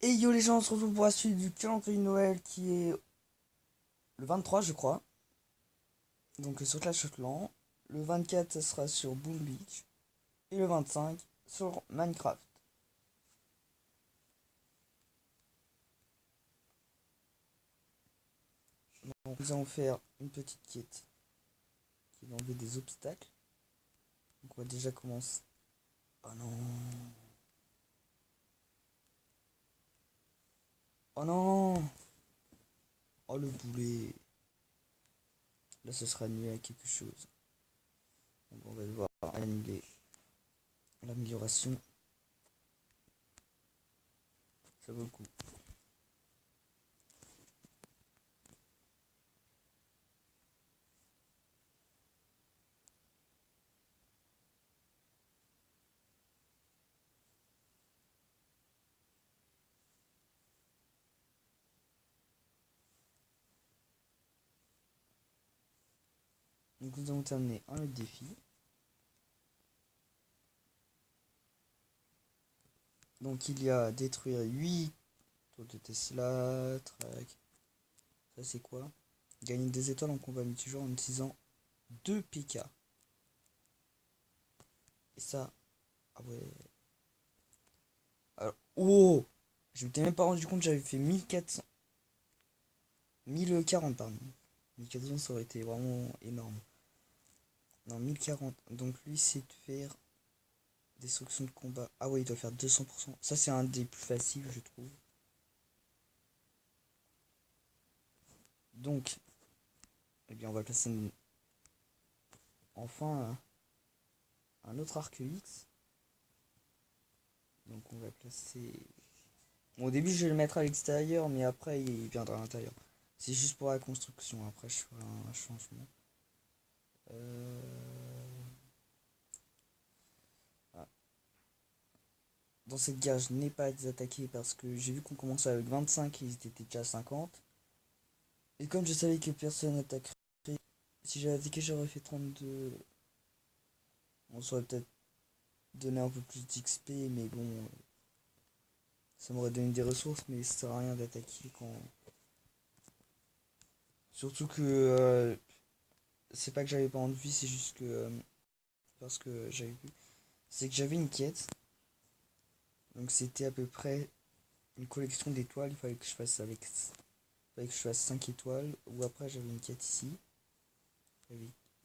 Et yo les gens, on se retrouve pour la suite du calendrier de Noël qui est le 23 je crois. Donc sur Clash of Clans. Le 24 ça sera sur Boom Beach. Et le 25 sur Minecraft. Donc nous allons faire une petite quête qui va enlever des obstacles. Donc on va déjà commencer. Oh non. Oh non. Oh le boulet. Là ce sera annulé à quelque chose. Donc on va devoir annuler l'amélioration. Ça vaut le coup. Donc nous allons terminer un autre défi. Donc il y a détruire 8 tours de Tesla, track. Ça c'est quoi? Gagner des étoiles en combat multijoueur en utilisant 2 PK. Et ça, ah ouais. Alors, oh! Je m'étais même pas rendu compte, j'avais fait 1400. 1040 pardon. 1400 ça aurait été vraiment énorme. Non, 1040. Donc lui c'est de faire destruction de combat. Ah ouais, il doit faire 200%. Ça c'est un des plus faciles je trouve. Donc, eh bien on va placer enfin un autre arc X. Donc on va placer. Bon, au début je vais le mettre à l'extérieur, mais après il viendra à l'intérieur. C'est juste pour la construction, après je ferai un changement. Ah. Dans cette guerre je n'ai pas été attaqué parce que j'ai vu qu'on commençait avec 25 et ils étaient déjà 50. Et comme je savais que personne n'attaquerait, si j'avais attaqué j'aurais fait 32. On saurait peut-être donner un peu plus d'XP, mais bon, ça m'aurait donné des ressources, mais ça sert à rien d'attaquer quand. Surtout que c'est pas que j'avais pas envie, c'est juste que parce que j'avais vu, c'est que j'avais une quête. Donc c'était à peu près une collection d'étoiles. Il fallait que je fasse avec, il fallait que je fasse 5 étoiles. Ou après j'avais une quête ici.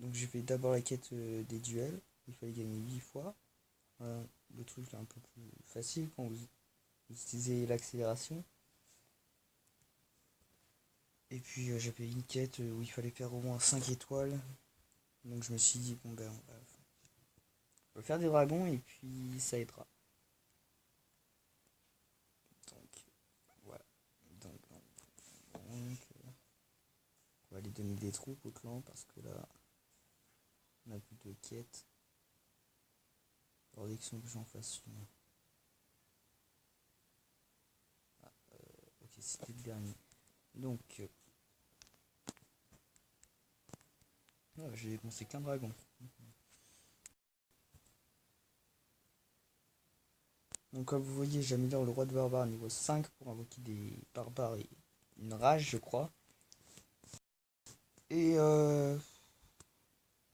Donc j'ai fait d'abord la quête des duels. Il fallait gagner 8 fois. Voilà, le truc est un peu plus facile quand vous utilisez l'accélération. Et puis j'avais une quête où il fallait faire au moins 5 étoiles. Donc je me suis dit bon ben on va faire des dragons et puis ça aidera. Donc voilà. Donc, on va aller donner des troupes au clan parce que là on a plus de quêtes. Protection que j'en fasse une. Ah, ok, c'était le dernier. Donc j'ai dépensé qu'un dragon. Donc comme vous voyez, j'améliore le roi de barbare niveau 5 pour invoquer des barbares et une rage je crois. Et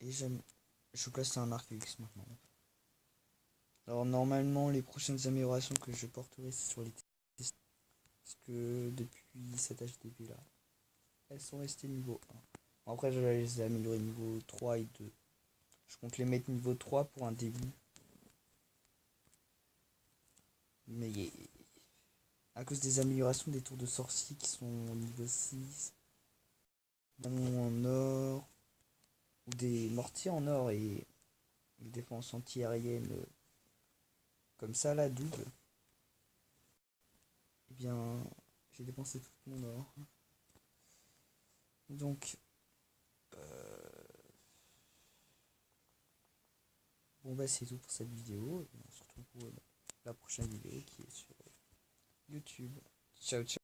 j'aime. Je place un arc X maintenant. Alors normalement les prochaines améliorations que je porterai c'est sur les tests. Parce que depuis cette HDP là, elles sont restées niveau 1. Après je vais les améliorer niveau 3 et 2. Je compte les mettre niveau 3 pour un début. Mais à cause des améliorations des tours de sorciers qui sont niveau 6, en or, ou des mortiers en or et une défense anti-aérienne comme ça là, double, eh bien j'ai dépensé tout mon or. Donc bon bah c'est tout pour cette vidéo. Et on se retrouve pour la prochaine vidéo qui est sur YouTube. Ciao ciao.